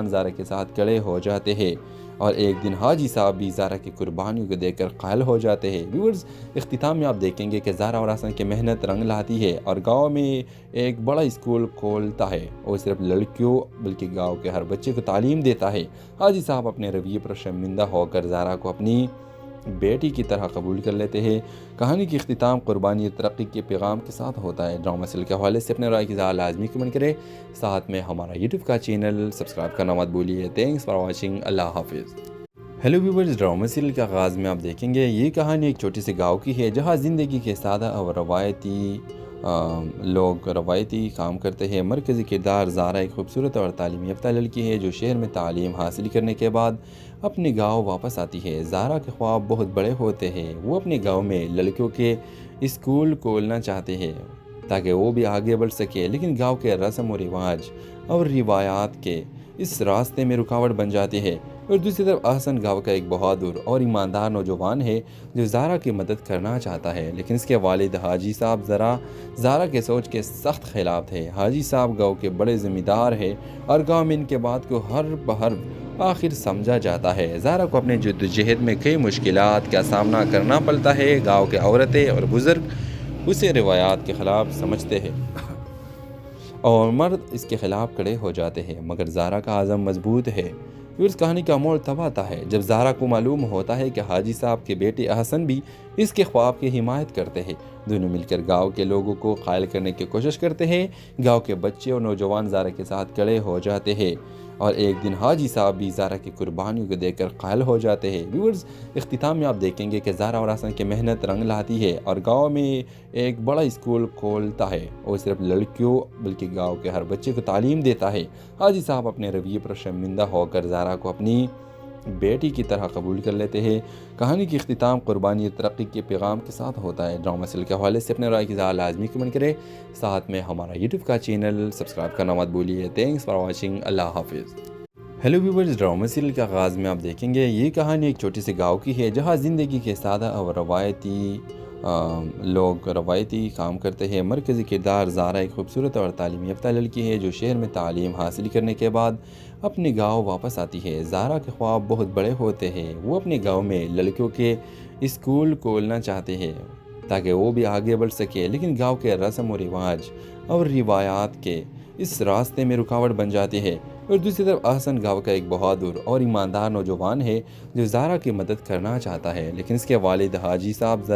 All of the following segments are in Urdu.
زارا کے ساتھ کھڑے ہو جاتے ہیں اور ایک دن حاجی صاحب بھی زارا کی قربانیوں کو دیکھ کر قائل ہو جاتے ہیں۔ ویورز، اختتام میں آپ دیکھیں گے کہ زارا اور حسن کی محنت رنگ لاتی ہے اور گاؤں میں ایک بڑا اسکول کھولتا ہے اور صرف لڑکیوں بلکہ گاؤں کے ہر بچے کو تعلیم دیتا ہے۔ حاجی صاحب اپنے رویے پر شرمندہ ہو کر زارا کو اپنی بیٹی کی طرح قبول کر لیتے ہیں۔ کہانی کی اختتام قربانی اور ترقی کے پیغام کے ساتھ ہوتا ہے۔ ڈرامہ سیریل کے حوالے سے اپنے رائے کی اظہار لازمی کمنٹ کریں، ساتھ میں ہمارا یوٹیوب کا چینل سبسکرائب کرنا مت بھولیے۔ تھینکس فار واچنگ، اللہ حافظ۔ ہیلو ویورز، ڈرامہ سیریل کے آغاز میں آپ دیکھیں گے یہ کہانی ایک چھوٹی سی گاؤں کی ہے جہاں زندگی کے سادہ اور روایتی کام کرتے ہیں۔ مرکزی کردار زارا ایک خوبصورت اور تعلیم یافتہ لڑکی ہے جو شہر میں تعلیم حاصل کرنے کے بعد اپنے گاؤں واپس آتی ہے۔ زارا کے خواب بہت بڑے ہوتے ہیں، وہ اپنے گاؤں میں لڑکیوں کے اسکول کھولنا چاہتے ہیں تاکہ وہ بھی آگے بڑھ سکے، لیکن گاؤں کے رسم و رواج اور روایات کے اس راستے میں رکاوٹ بن جاتی ہے۔ اور دوسری طرف احسن گاؤں کا ایک بہادر اور ایماندار نوجوان ہے جو زارا کی مدد کرنا چاہتا ہے، لیکن اس کے والد حاجی صاحب زارا کے سوچ کے سخت خلاف تھے۔ حاجی صاحب گاؤں کے بڑے ذمہ دار ہیں اور گاؤں میں ان کے بات کو ہر بحرف آخر سمجھا جاتا ہے۔ زارا کو اپنے جدوجہد میں کئی مشکلات کا سامنا کرنا پڑتا ہے۔ گاؤں کے عورتیں اور بزرگ اسے روایات کے خلاف سمجھتے ہیں اور مرد اس کے خلاف کھڑے ہو جاتے ہیں، مگر زارا کا عزم مضبوط ہے۔ پھر اس کہانی کا موڑ تب آتا ہے جب زارا کو معلوم ہوتا ہے کہ حاجی صاحب کے بیٹے احسن بھی اس کے خواب کی حمایت کرتے ہیں۔ دونوں مل کر گاؤں کے لوگوں کو قائل کرنے کی کوشش کرتے ہیں۔ گاؤں کے بچے اور نوجوان زارا کے ساتھ کھڑے ہو جاتے ہیں اور ایک دن حاجی صاحب بھی زارا کی قربانیوں کو دیکھ کر قائل ہو جاتے ہیں۔ ویورز، اختتام میں آپ دیکھیں گے کہ زارا اور حسن کی محنت رنگ لاتی ہے اور گاؤں میں ایک بڑا اسکول کھولتا ہے اور صرف لڑکیوں بلکہ گاؤں کے ہر بچے کو تعلیم دیتا ہے۔ حاجی صاحب اپنے رویے پر شرمندہ ہو کر زارا کو اپنی بیٹی کی طرح قبول کر لیتے ہیں۔ کہانی کی اختتام قربانی اور ترقی کے پیغام کے ساتھ ہوتا ہے۔ ڈرامہ سیریل کے حوالے سے اپنے رائے کی اظہار لازمی کمنٹ کریں، ساتھ میں ہمارا یوٹیوب کا چینل سبسکرائب کرنا مت بھولیے۔ تھینکس فار واچنگ، اللہ حافظ۔ ہیلو ویورز، ڈرامہ سیریل کے آغاز میں آپ دیکھیں گے یہ کہانی ایک چھوٹی سی گاؤں کی ہے جہاں زندگی کے سادہ اور روایتی کام کرتے ہیں۔ مرکزی کردار زارا ایک خوبصورت اور تعلیم یافتہ لڑکی ہے جو شہر میں تعلیم حاصل کرنے کے بعد اپنے گاؤں واپس آتی ہے۔ زارا کے خواب بہت بڑے ہوتے ہیں، وہ اپنے گاؤں میں لڑکیوں کے اسکول کھولنا چاہتے ہیں تاکہ وہ بھی آگے بڑھ سکے، لیکن گاؤں کے رسم و رواج اور روایات کے اس راستے میں رکاوٹ بن جاتی ہے۔ اور دوسری طرف احسن گاؤں کا ایک بہادر اور ایماندار نوجوان ہے جو زارا کی مدد کرنا چاہتا ہے، لیکن اس کے والد حاجی صاحب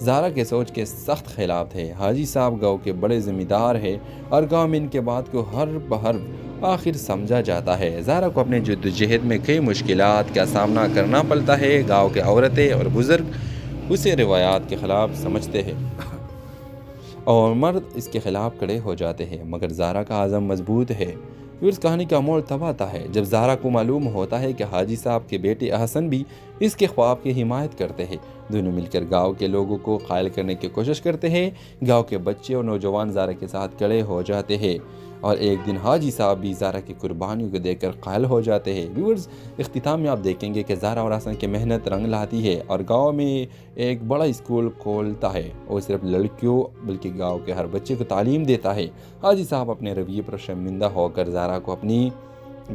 زارا کے سوچ کے سخت خلاف تھے۔ حاجی صاحب گاؤں کے بڑے ذمہ دار ہیں اور گاؤں میں ان کے بات کو ہر بحرف آخر سمجھا جاتا ہے۔ زارا کو اپنے جدوجہد میں کئی مشکلات کا سامنا کرنا پڑتا ہے۔ گاؤں کے عورتیں اور بزرگ اسے روایات کے خلاف سمجھتے ہیں اور مرد اس کے خلاف کھڑے ہو جاتے ہیں، مگر زارا کا عزم مضبوط ہے۔ پھر اس کہانی کا موڑ تب آتا ہے جب زارا کو معلوم ہوتا ہے کہ حاجی صاحب کے بیٹے احسن بھی اس کے خواب کی حمایت کرتے ہیں۔ دونوں مل کر گاؤں کے لوگوں کو قائل کرنے کی کوشش کرتے ہیں۔ گاؤں کے بچے اور نوجوان زارا کے ساتھ کھڑے ہو جاتے ہیں اور ایک دن حاجی صاحب بھی زارا کی قربانیوں کو دیکھ کر قائل ہو جاتے ہیں۔ ویورز، اختتام میں آپ دیکھیں گے کہ زارا اور حسن کی محنت رنگ لاتی ہے اور گاؤں میں ایک بڑا اسکول کھولتا ہے اور صرف لڑکیوں بلکہ گاؤں کے ہر بچے کو تعلیم دیتا ہے۔ حاجی صاحب اپنے رویے پر شرمندہ ہو کر زارا کو اپنی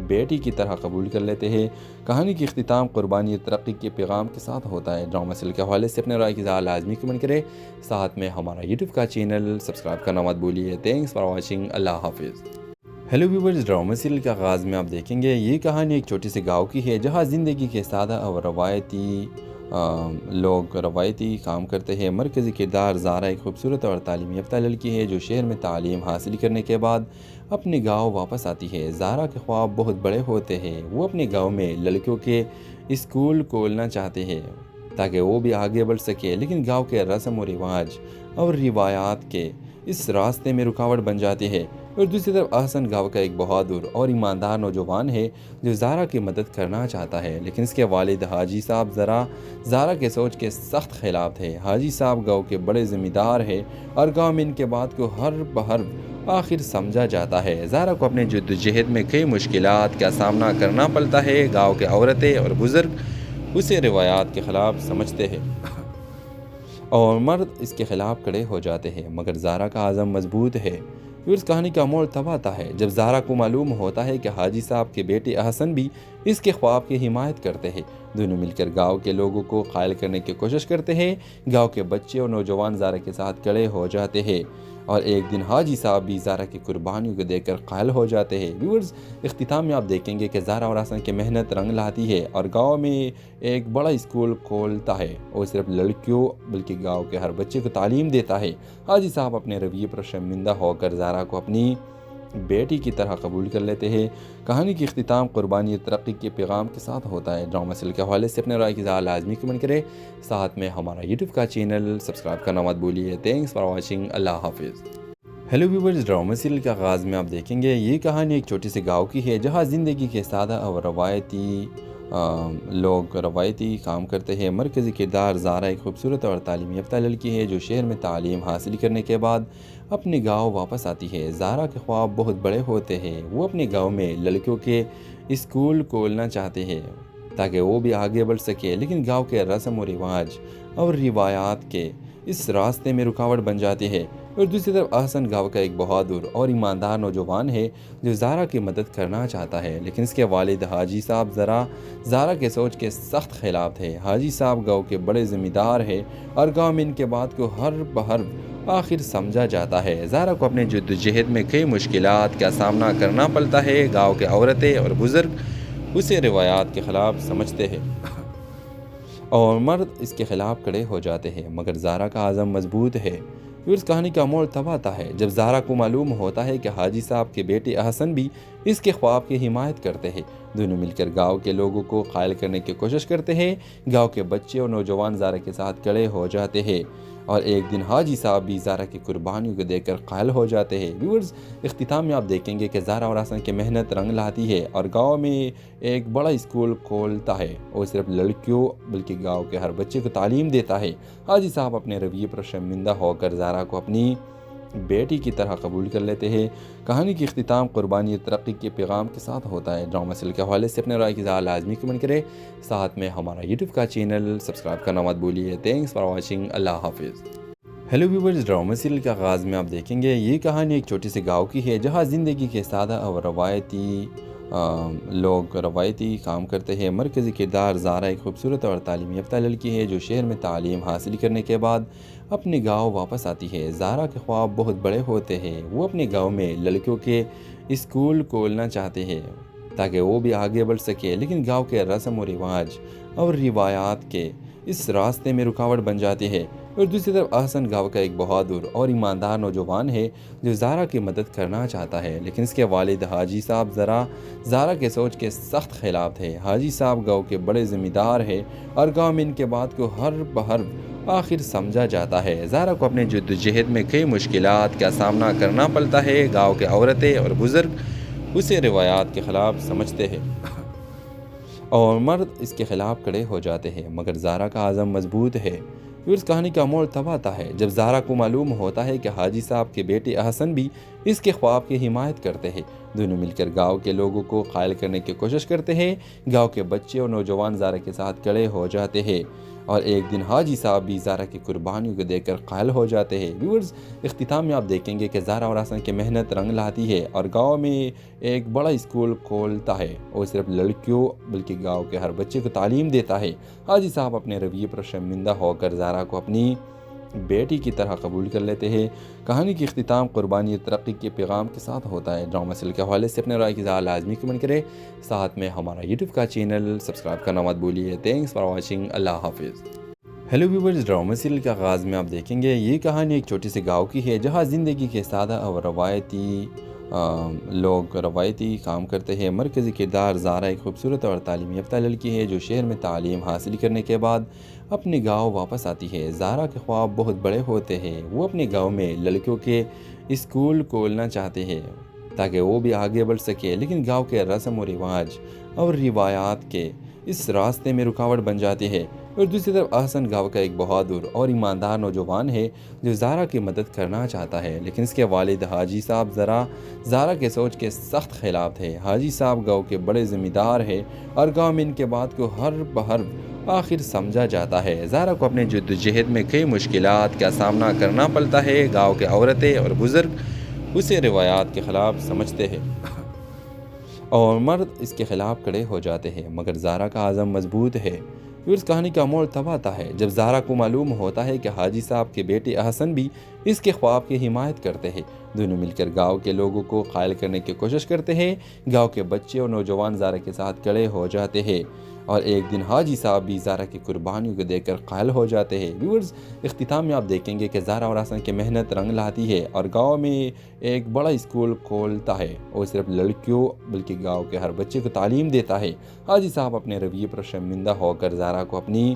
بیٹی کی طرح قبول کر لیتے ہیں۔ کہانی کی اختتام قربانی اور ترقی کے پیغام کے ساتھ ہوتا ہے۔ ڈرامہ سیریل کے حوالے سے اپنے رائے کی اظہار لازمی کمنٹ کریں، ساتھ میں ہمارا یوٹیوب کا چینل سبسکرائب کرنا مت بھولیے۔ تھینکس فار واچنگ، اللہ حافظ۔ ہیلو ویورز، ڈرامہ سیریل کے آغاز میں آپ دیکھیں گے یہ کہانی ایک چھوٹی سی گاؤں کی ہے جہاں زندگی کے سادہ اور روایتی کام کرتے ہیں۔ مرکزی کردار زارا ایک خوبصورت اور تعلیم یافتہ لڑکی ہے جو شہر میں تعلیم حاصل کرنے کے بعد اپنے گاؤں واپس آتی ہے۔ زارا کے خواب بہت بڑے ہوتے ہیں، وہ اپنے گاؤں میں لڑکیوں کے اسکول کھولنا چاہتے ہیں تاکہ وہ بھی آگے بڑھ سکے، لیکن گاؤں کے رسم و رواج اور روایات کے اس راستے میں رکاوٹ بن جاتی ہے۔ اور دوسری طرف احسن گاؤں کا ایک بہادر اور ایماندار نوجوان ہے جو زارا کی مدد کرنا چاہتا ہے، لیکن اس کے والد حاجی صاحب زارا کے سوچ کے سخت خلاف تھے۔ حاجی صاحب گاؤں کے بڑے ذمہ دار ہیں اور گاؤں میں ان کے بات کو ہر بحرف آخر سمجھا جاتا ہے۔ زارا کو اپنے جدوجہد میں کئی مشکلات کا سامنا کرنا پڑتا ہے۔ گاؤں کے عورتیں اور بزرگ اسے روایات کے خلاف سمجھتے ہیں اور مرد اس کے خلاف کھڑے ہو جاتے ہیں، مگر زارا کا عزم مضبوط ہے۔ اس کہانی کا موڑ تب آتا ہے جب زہرا کو معلوم ہوتا ہے کہ حاجی صاحب کے بیٹے احسن بھی اس کے خواب کی حمایت کرتے ہیں۔ دونوں مل کر گاؤں کے لوگوں کو قائل کرنے کی کوشش کرتے ہیں۔ گاؤں کے بچے اور نوجوان زہرا کے ساتھ کھڑے ہو جاتے ہیں اور ایک دن حاجی صاحب بھی زہرا کی قربانیوں کو دیکھ کر قائل ہو جاتے ہیں۔ ویورز، اختتام میں آپ دیکھیں گے کہ زہرا اور احسن کی محنت رنگ لاتی ہے اور گاؤں میں ایک بڑا اسکول کھولتا ہے اور صرف لڑکیوں بلکہ گاؤں کے ہر بچے کو تعلیم دیتا ہے۔ حاجی صاحب اپنے رویے پر شرمندہ ہو کر زہرا کو اپنی بیٹی کی طرح قبول کر لیتے ہیں۔ کہانی کی اختتام قربانی اور ترقی کے پیغام کے ساتھ ہوتا ہے۔ ڈرامہ سیریل کے حوالے سے اپنے رائے کی اظہار لازمی کمنٹ کریں، ساتھ میں ہمارا یوٹیوب کا چینل سبسکرائب کرنا مت بھولیے۔ تھینکس فار واچنگ، اللہ حافظ۔ ہیلو ویورز، ڈرامہ سیریل کے آغاز میں آپ دیکھیں گے یہ کہانی ایک چھوٹی سی گاؤں کی ہے جہاں زندگی کے سادہ اور روایتی کام کرتے ہیں۔ مرکزی کردار زہرا ایک خوبصورت اور تعلیم یافتہ لڑکی ہے جو شہر میں تعلیم حاصل کرنے کے بعد اپنے گاؤں واپس آتی ہے۔ زہرا کے خواب بہت بڑے ہوتے ہیں۔ وہ اپنے گاؤں میں لڑکیوں کے اسکول کھولنا چاہتے ہیں تاکہ وہ بھی آگے بڑھ سکے، لیکن گاؤں کے رسم و رواج اور روایات کے اس راستے میں رکاوٹ بن جاتی ہے۔ اور دوسری طرف احسن گاؤں کا ایک بہادر اور ایماندار نوجوان ہے جو زہرا کی مدد کرنا چاہتا ہے، لیکن اس کے والد حاجی صاحب زہرا کے سوچ کے سخت خلاف تھے۔ حاجی صاحب گاؤں کے بڑے ذمہ دار ہیں اور گاؤں میں ان کے بات کو ہر بہر آخر سمجھا جاتا ہے۔ زہرا کو اپنے جدوجہد میں کئی مشکلات کا سامنا کرنا پڑتا ہے۔ گاؤں کے عورتیں اور بزرگ اسے روایات کے خلاف سمجھتے ہیں اور مرد اس کے خلاف کھڑے ہو جاتے ہیں، مگر زہرا کا عزم مضبوط ہے۔ پھر اس کہانی کا موڑ تب آتا ہے جب زہرا کو معلوم ہوتا ہے کہ حاجی صاحب کے بیٹے احسن بھی اس کے خواب کی حمایت کرتے ہیں۔ دونوں مل کر گاؤں کے لوگوں کو قائل کرنے کی کوشش کرتے ہیں۔ گاؤں کے بچے اور نوجوان زہرا کے ساتھ کھڑے ہو جاتے ہیں اور ایک دن حاجی صاحب بھی زہرا کی قربانیوں کو دیکھ کر قائل ہو جاتے ہیں۔ ویورز، اختتام میں آپ دیکھیں گے کہ زہرا اور احسن کی محنت رنگ لاتی ہے اور گاؤں میں ایک بڑا اسکول کھولتا ہے اور صرف لڑکیوں بلکہ گاؤں کے ہر بچے کو تعلیم دیتا ہے۔ حاجی صاحب اپنے رویے پر شرمندہ ہو کر زہرا کو اپنی بیٹی کی طرح قبول کر لیتے ہیں۔ کہانی کی اختتام قربانی اور ترقی کے پیغام کے ساتھ ہوتا ہے۔ ڈرامہ سیریل کے حوالے سے اپنے رائے کی اظہار لازمی کمنٹ کریں، ساتھ میں ہمارا یوٹیوب کا چینل سبسکرائب کرنا مت بھولیے۔ تھینکس فار واچنگ، اللہ حافظ۔ ہیلو ویورز، ڈرامہ سیریل کے آغاز میں آپ دیکھیں گے یہ کہانی ایک چھوٹی سی گاؤں کی ہے جہاں زندگی کے سادہ اور روایتی کام کرتے ہیں۔ مرکزی کردار زہرا ایک خوبصورت اور تعلیم یافتہ لڑکی ہے جو شہر میں تعلیم حاصل کرنے کے بعد اپنے گاؤں واپس آتی ہے۔ زہرا کے خواب بہت بڑے ہوتے ہیں۔ وہ اپنے گاؤں میں لڑکیوں کے اسکول کھولنا چاہتے ہیں تاکہ وہ بھی آگے بڑھ سکے، لیکن گاؤں کے رسم و رواج اور روایات کے اس راستے میں رکاوٹ بن جاتی ہے۔ اور دوسری طرف احسن گاؤں کا ایک بہادر اور ایماندار نوجوان ہے جو زہرا کی مدد کرنا چاہتا ہے، لیکن اس کے والد حاجی صاحب زہرا کے سوچ کے سخت خلاف تھے۔ حاجی صاحب گاؤں کے بڑے ذمہ دار ہیں اور گاؤں میں ان کے بات کو ہر بہر آخر سمجھا جاتا ہے۔ زہرا کو اپنے جدوجہد میں کئی مشکلات کا سامنا کرنا پڑتا ہے۔ گاؤں کے عورتیں اور بزرگ اسے روایات کے خلاف سمجھتے ہیں اور مرد اس کے خلاف کھڑے ہو جاتے ہیں، مگر زہرا کا عزم مضبوط ہے۔ پھر اس کہانی کا موڑ تب آتا ہے جب زہرا کو معلوم ہوتا ہے کہ حاجی صاحب کے بیٹے احسن بھی اس کے خواب کی حمایت کرتے ہیں۔ دونوں مل کر گاؤں کے لوگوں کو قائل کرنے کی کوشش کرتے ہیں۔ گاؤں کے بچے اور نوجوان زہرا کے ساتھ کھڑے ہو جاتے ہیں اور ایک دن حاجی صاحب بھی زہرا کی قربانیوں کو دیکھ کر قائل ہو جاتے ہیں۔ ویورز، اختتام میں آپ دیکھیں گے کہ زہرا اور احسن کی محنت رنگ لاتی ہے اور گاؤں میں ایک بڑا اسکول کھولتا ہے اور صرف لڑکیوں بلکہ گاؤں کے ہر بچے کو تعلیم دیتا ہے۔ حاجی صاحب اپنے رویے پر شرمندہ ہو کر زہرا کو اپنی بیٹی کی طرح قبول کر لیتے ہیں۔ کہانی کی اختتام قربانی اور ترقی کے پیغام کے ساتھ ہوتا ہے۔ ڈرامہ سیریل کے حوالے سے اپنے رائے کی اظہار لازمی کمنٹ کریں، ساتھ میں ہمارا یوٹیوب کا چینل سبسکرائب کرنا مت بھولیے۔ تھینکس فار واچنگ، اللہ حافظ۔ ہیلو ویورز، ڈرامہ سیریل کے آغاز میں آپ دیکھیں گے یہ کہانی ایک چھوٹی سی گاؤں کی ہے جہاں زندگی کے سادہ اور روایتی کام کرتے ہیں۔ مرکزی کردار زہرا ایک خوبصورت اور تعلیم یافتہ لڑکی ہے جو شہر میں تعلیم حاصل کرنے کے بعد اپنے گاؤں واپس آتی ہے۔ زہرا کے خواب بہت بڑے ہوتے ہیں۔ وہ اپنے گاؤں میں لڑکیوں کے اسکول کھولنا چاہتے ہیں تاکہ وہ بھی آگے بڑھ سکے، لیکن گاؤں کے رسم و رواج اور روایات کے اس راستے میں رکاوٹ بن جاتی ہے۔ اور دوسری طرف احسن گاؤں کا ایک بہادر اور ایماندار نوجوان ہے جو زہرا کی مدد کرنا چاہتا ہے، لیکن اس کے والد حاجی صاحب زہرا کے سوچ کے سخت خلاف تھے۔ حاجی صاحب گاؤں کے بڑے ذمہ دار ہیں اور گاؤں میں ان کے بات کو ہر بہر آخر سمجھا جاتا ہے۔ زہرا کو اپنے جدوجہد میں کئی مشکلات کا سامنا کرنا پڑتا ہے۔ گاؤں کے عورتیں اور بزرگ اسے روایات کے خلاف سمجھتے ہیں اور مرد اس کے خلاف کھڑے ہو جاتے ہیں، مگر زارا کا عزم مضبوط ہے۔ پھر اس کہانی کا موڑ تب آتا ہے جب زارا کو معلوم ہوتا ہے کہ حاجی صاحب کے بیٹے احسن بھی اس کے خواب کی حمایت کرتے ہیں۔ دونوں مل کر گاؤں کے لوگوں کو قائل کرنے کی کوشش کرتے ہیں۔ گاؤں کے بچے اور نوجوان زارا کے ساتھ کھڑے ہو جاتے ہیں اور ایک دن حاجی صاحب بھی زارا کی قربانیوں کو دیکھ کر قائل ہو جاتے ہیں۔ ویورز، اختتام میں آپ دیکھیں گے کہ زارا اور احسن کی محنت رنگ لاتی ہے اور گاؤں میں ایک بڑا اسکول کھولتا ہے اور صرف لڑکیوں بلکہ گاؤں کے ہر بچے کو تعلیم دیتا ہے۔ حاجی صاحب اپنے رویے پر شرمندہ ہو کر زارا کو اپنی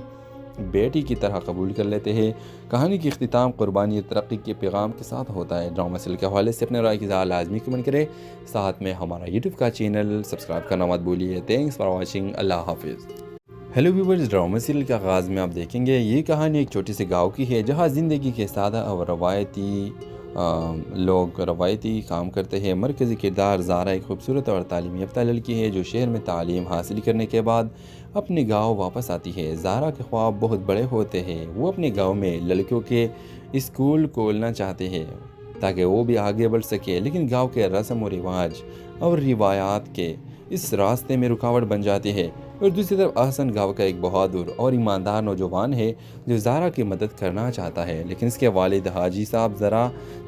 بیٹی کی طرح قبول کر لیتے ہیں۔ کہانی کی اختتام قربانی اور ترقی کے پیغام کے ساتھ ہوتا ہے۔ ڈرامہ سیریل کے حوالے سے اپنے رائے کی اظہار لازمی کمنٹ کریں، ساتھ میں ہمارا یوٹیوب کا چینل سبسکرائب کرنا مت بھولیے۔ تھینکس فار واچنگ، اللہ حافظ۔ ہیلو ویورز، ڈرامہ سیریل کے آغاز میں آپ دیکھیں گے یہ کہانی ایک چھوٹی سی گاؤں کی ہے جہاں زندگی کے سادہ اور روایتی کام کرتے ہیں۔ مرکزی کردار زارا ایک خوبصورت اور تعلیم یافتہ لڑکی ہے جو شہر میں تعلیم حاصل کرنے کے بعد اپنے گاؤں واپس آتی ہے۔ زارا کے خواب بہت بڑے ہوتے ہیں۔ وہ اپنے گاؤں میں لڑکیوں کے اسکول کھولنا چاہتے ہیں تاکہ وہ بھی آگے بڑھ سکے، لیکن گاؤں کے رسم و رواج اور روایات کے اس راستے میں رکاوٹ بن جاتی ہے۔ اور دوسری طرف احسن گاؤں کا ایک بہادر اور ایماندار نوجوان ہے جو زارا کی مدد کرنا چاہتا ہے، لیکن اس کے والد حاجی صاحب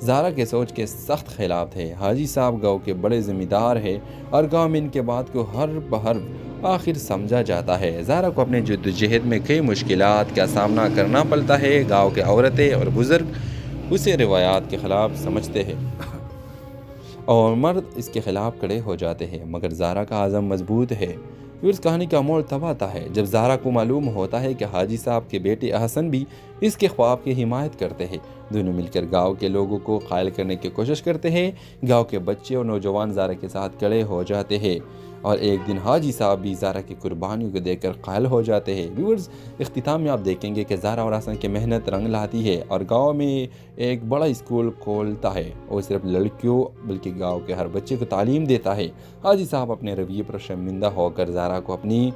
زارا کے سوچ کے سخت خلاف تھے۔ حاجی صاحب گاؤں کے بڑے ذمہ دار ہیں اور گاؤں میں ان کے بات کو ہر بہر آخر سمجھا جاتا ہے۔ زارا کو اپنے جدوجہد میں کئی مشکلات کا سامنا کرنا پڑتا ہے۔ گاؤں کے عورتیں اور بزرگ اسے روایات کے خلاف سمجھتے ہیں اور مرد اس کے خلاف کھڑے ہو جاتے ہیں، مگر زارا کا عزم مضبوط ہے۔ پھر اس کہانی کا موڑ تب آتا ہے جب زارا کو معلوم ہوتا ہے کہ حاجی صاحب کے بیٹے احسن بھی اس کے خواب کی حمایت کرتے ہیں۔ دونوں مل کر گاؤں کے لوگوں کو قائل کرنے کی کوشش کرتے ہیں۔ گاؤں کے بچے اور نوجوان زارا کے ساتھ کھڑے ہو جاتے ہیں اور ایک دن حاجی صاحب بھی زارا کی قربانیوں کو دیکھ کر قائل ہو جاتے ہیں۔ ویورز، اختتام میں آپ دیکھیں گے کہ زارا اور احسن کی محنت رنگ لاتی ہے اور گاؤں میں ایک بڑا اسکول کھولتا ہے اور صرف لڑکیوں بلکہ گاؤں کے ہر بچے کو تعلیم دیتا ہے۔ حاجی صاحب اپنے رویے پر شرمندہ ہو کر زارا کو اپنی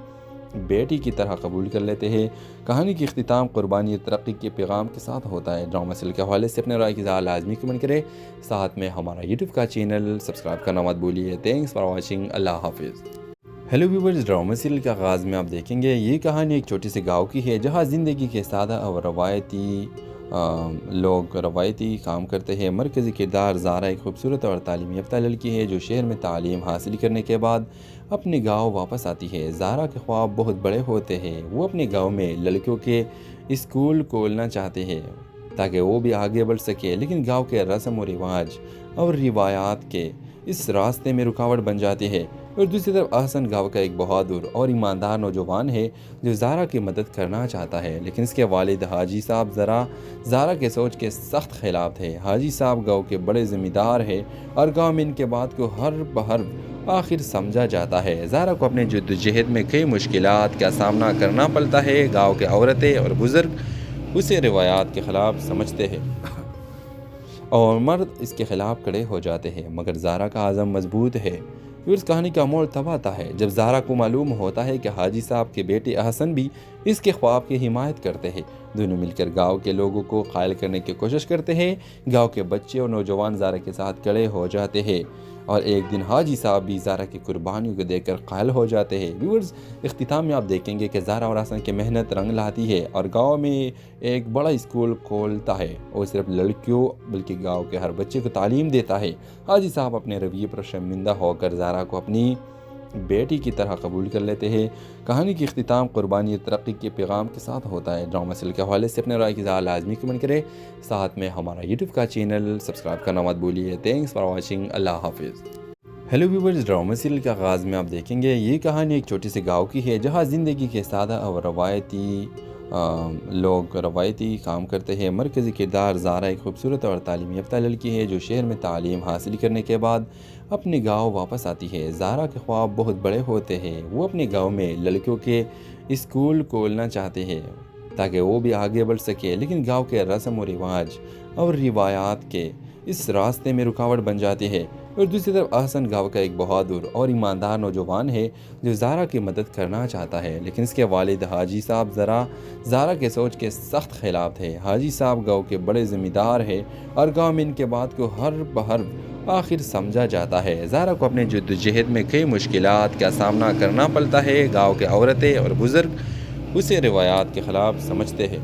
بیٹی کی طرح قبول کر لیتے ہیں۔ کہانی کی اختتام قربانی اور ترقی کے پیغام کے ساتھ ہوتا ہے۔ ڈرامہ سیریل کے حوالے سے اپنے رائے کی اظہار لازمی کمنٹ کریں، ساتھ میں ہمارا یوٹیوب کا چینل سبسکرائب کرنا مت بھولیے۔ تھینکس فار واچنگ، اللہ حافظ۔ ہیلو ویورز، ڈرامہ سیریل کے آغاز میں آپ دیکھیں گے یہ کہانی ایک چھوٹی سی گاؤں کی ہے جہاں زندگی کے سادہ اور روایتی کام کرتے ہیں۔ مرکزی کردار زارا ایک خوبصورت اور تعلیم یافتہ لڑکی ہے جو شہر میں تعلیم حاصل کرنے کے بعد اپنے گاؤں واپس آتی ہے۔ زارا کے خواب بہت بڑے ہوتے ہیں۔ وہ اپنے گاؤں میں لڑکیوں کے اسکول کھولنا چاہتے ہیں تاکہ وہ بھی آگے بڑھ سکے، لیکن گاؤں کے رسم و رواج اور روایات کے اس راستے میں رکاوٹ بن جاتی ہے۔ اور دوسری طرف احسن گاؤں کا ایک بہادر اور ایماندار نوجوان ہے جو زارا کی مدد کرنا چاہتا ہے، لیکن اس کے والد حاجی صاحب زارا کے سوچ کے سخت خلاف تھے۔ حاجی صاحب گاؤں کے بڑے ذمہ دار ہیں اور گاؤں میں ان کے بات کو ہر بہر آخر سمجھا جاتا ہے۔ زارا کو اپنے جدوجہد میں کئی مشکلات کا سامنا کرنا پڑتا ہے۔ گاؤں کے عورتیں اور بزرگ اسے روایات کے خلاف سمجھتے ہیں اور مرد اس کے خلاف کھڑے ہو جاتے ہیں، مگر زارا کا عزم مضبوط ہے۔ پھر اس کہانی کا موڑ تب آتا ہے جب زارا کو معلوم ہوتا ہے کہ حاجی صاحب کے بیٹے احسن بھی اس کے خواب کی حمایت کرتے ہیں۔ دونوں مل کر گاؤں کے لوگوں کو قائل کرنے کی کوشش کرتے ہیں۔ گاؤں کے بچے اور نوجوان زارا کے ساتھ کھڑے ہو جاتے ہیں اور ایک دن حاجی صاحب بھی زارا کی قربانیوں کو دیکھ کر قائل ہو جاتے ہیں۔ ویورز، اختتام میں آپ دیکھیں گے کہ زارا اور احسن کی محنت رنگ لاتی ہے اور گاؤں میں ایک بڑا اسکول کھولتا ہے اور صرف لڑکیوں بلکہ گاؤں کے ہر بچے کو تعلیم دیتا ہے۔ حاجی صاحب اپنے رویے پر شرمندہ ہو کر زارا کو اپنی بیٹی کی طرح قبول کر لیتے ہیں۔ کہانی کی اختتام قربانی اور ترقی کے پیغام کے ساتھ ہوتا ہے۔ ڈرامہ سیریل کے حوالے سے اپنے رائے کی اظہار لازمی کمنٹ کریں، ساتھ میں ہمارا یوٹیوب کا چینل سبسکرائب کرنا مت بھولیے۔ تھینکس فار واچنگ، اللہ حافظ۔ ہیلو ویورز، ڈرامہ سیریل کے آغاز میں آپ دیکھیں گے یہ کہانی ایک چھوٹی سی گاؤں کی ہے جہاں زندگی کے سادہ اور روایتی کام کرتے ہیں۔ مرکزی کردار زارا ایک خوبصورت اور تعلیم یافتہ لڑکی ہے جو شہر میں تعلیم حاصل کرنے کے بعد اپنے گاؤں واپس آتی ہے۔ زارا کے خواب بہت بڑے ہوتے ہیں۔ وہ اپنے گاؤں میں لڑکیوں کے اسکول کھولنا چاہتے ہیں تاکہ وہ بھی آگے بڑھ سکے، لیکن گاؤں کے رسم و رواج اور روایات کے اس راستے میں رکاوٹ بن جاتی ہے۔ اور دوسری طرف احسن گاؤں کا ایک بہادر اور ایماندار نوجوان ہے جو زارا کی مدد کرنا چاہتا ہے، لیکن اس کے والد حاجی صاحب زارا کے سوچ کے سخت خلاف تھے۔ حاجی صاحب گاؤں کے بڑے ذمہ دار ہیں اور گاؤں میں ان کے بات کو ہر بہر آخر سمجھا جاتا ہے۔ زہرا کو اپنے جدوجہد میں کئی مشکلات کا سامنا کرنا پڑتا ہے۔ گاؤں کے عورتیں اور بزرگ اسے روایات کے خلاف سمجھتے ہیں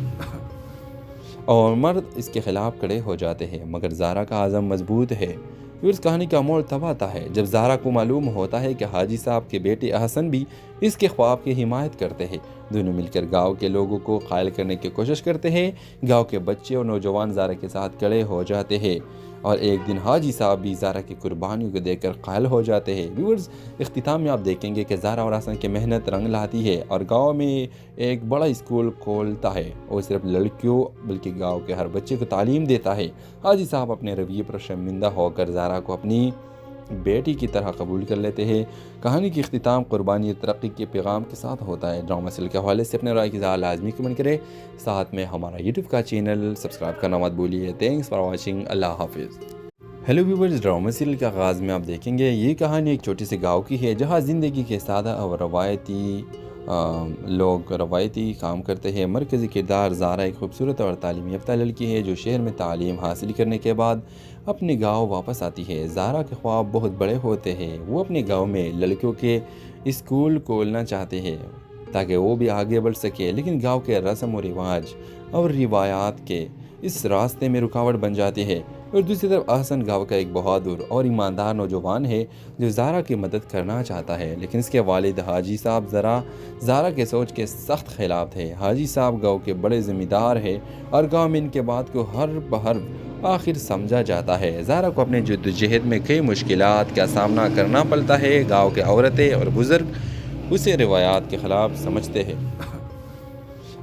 اور مرد اس کے خلاف کھڑے ہو جاتے ہیں، مگر زہرا کا عزم مضبوط ہے۔ پھر اس کہانی کا موڑ تب آتا ہے جب زہرا کو معلوم ہوتا ہے کہ حاجی صاحب کے بیٹے احسن بھی اس کے خواب کی حمایت کرتے ہیں۔ دونوں مل کر گاؤں کے لوگوں کو قائل کرنے کی کوشش کرتے ہیں۔ گاؤں کے بچے اور نوجوان زہرا کے ساتھ کھڑے ہو جاتے ہیں اور ایک دن حاجی صاحب بھی زہرا کی قربانیوں کو دیکھ کر قائل ہو جاتے ہیں۔ ویورز، اختتام میں آپ دیکھیں گے کہ زہرا اور احسن کی محنت رنگ لاتی ہے اور گاؤں میں ایک بڑا اسکول کھولتا ہے اور صرف لڑکیوں بلکہ گاؤں کے ہر بچے کو تعلیم دیتا ہے۔ حاجی صاحب اپنے رویے پر شرمندہ ہو کر زہرا کو اپنی بیٹی کی طرح قبول کر لیتے ہیں۔ کہانی کی اختتام قربانی اور ترقی کے پیغام کے ساتھ ہوتا ہے۔ ڈرامہ سیریل کے حوالے سے اپنے رائے کی اظہار لازمی کمنٹ کریں، ساتھ میں ہمارا یوٹیوب کا چینل سبسکرائب کرنا مت بھولیے۔ تھینکس فار واچنگ، اللہ حافظ۔ ہیلو ویورز، ڈرامہ سیریل کے آغاز میں آپ دیکھیں گے یہ کہانی ایک چھوٹی سی گاؤں کی ہے جہاں زندگی کے سادہ اور روایتی کام کرتے ہیں۔ مرکزی کردار زہرا ایک خوبصورت اور تعلیم یافتہ لڑکی ہے جو شہر میں تعلیم حاصل کرنے کے بعد اپنے گاؤں واپس آتی ہے۔ زہرا کے خواب بہت بڑے ہوتے ہیں۔ وہ اپنے گاؤں میں لڑکیوں کے اسکول کھولنا چاہتے ہیں تاکہ وہ بھی آگے بڑھ سکے، لیکن گاؤں کے رسم و رواج اور روایات کے اس راستے میں رکاوٹ بن جاتی ہے۔ اور دوسری طرف احسن گاؤں کا ایک بہادر اور ایماندار نوجوان ہے جو زہرا کی مدد کرنا چاہتا ہے، لیکن اس کے والد حاجی صاحب زہرا کے سوچ کے سخت خلاف تھے۔ حاجی صاحب گاؤں کے بڑے ذمہ دار ہیں اور گاؤں میں ان کے بات کو ہر بحرف آخر سمجھا جاتا ہے۔ زہرا کو اپنے جدوجہد میں کئی مشکلات کا سامنا کرنا پڑتا ہے۔ گاؤں کے عورتیں اور بزرگ اسے روایات کے خلاف سمجھتے ہیں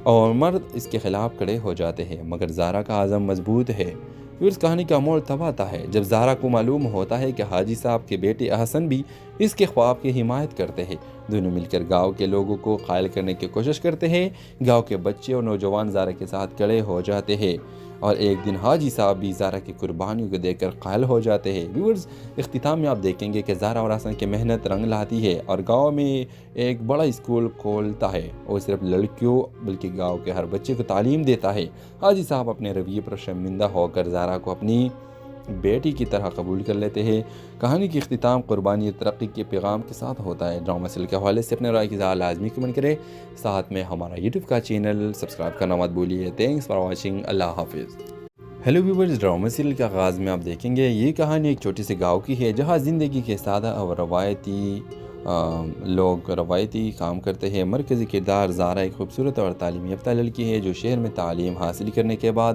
اور مرد اس کے خلاف کھڑے ہو جاتے ہیں، مگر زہرا کا عزم مضبوط ہے۔ پھر اس کہانی کا موڑ تب آتا ہے جب زہرا کو معلوم ہوتا ہے کہ حاجی صاحب کے بیٹے احسن بھی اس کے خواب کی حمایت کرتے ہیں۔ دونوں مل کر گاؤں کے لوگوں کو قائل کرنے کی کوشش کرتے ہیں۔ گاؤں کے بچے اور نوجوان زہرا کے ساتھ کھڑے ہو جاتے ہیں اور ایک دن حاجی صاحب بھی زہرا کی قربانیوں کو دیکھ کر قائل ہو جاتے ہیں۔ ویورز، اختتام میں آپ دیکھیں گے کہ زہرا اور احسن کی محنت رنگ لاتی ہے اور گاؤں میں ایک بڑا اسکول کھولتا ہے اور صرف لڑکیوں بلکہ گاؤں کے ہر بچے کو تعلیم دیتا ہے۔ حاجی صاحب اپنے رویے پر شرمندہ ہو کر زہرا کو اپنی بیٹی کی طرح قبول کر لیتے ہیں۔ کہانی کی اختتام قربانی اور ترقی کے پیغام کے ساتھ ہوتا ہے۔ ڈرامہ سیریل کے حوالے سے اپنے رائے کی اظہار لازمی کمنٹ کریں، ساتھ میں ہمارا یوٹیوب کا چینل سبسکرائب کرنا مت بھولیے۔ تھینکس فار واچنگ، اللہ حافظ۔ ہیلو ویورز، ڈرامہ سیریل کے آغاز میں آپ دیکھیں گے یہ کہانی ایک چھوٹی سی گاؤں کی ہے جہاں زندگی کے سادہ اور روایتی کام کرتے ہیں۔ مرکزی کردار زہرا ایک خوبصورت اور تعلیم یافتہ لڑکی ہے جو شہر میں تعلیم حاصل کرنے کے بعد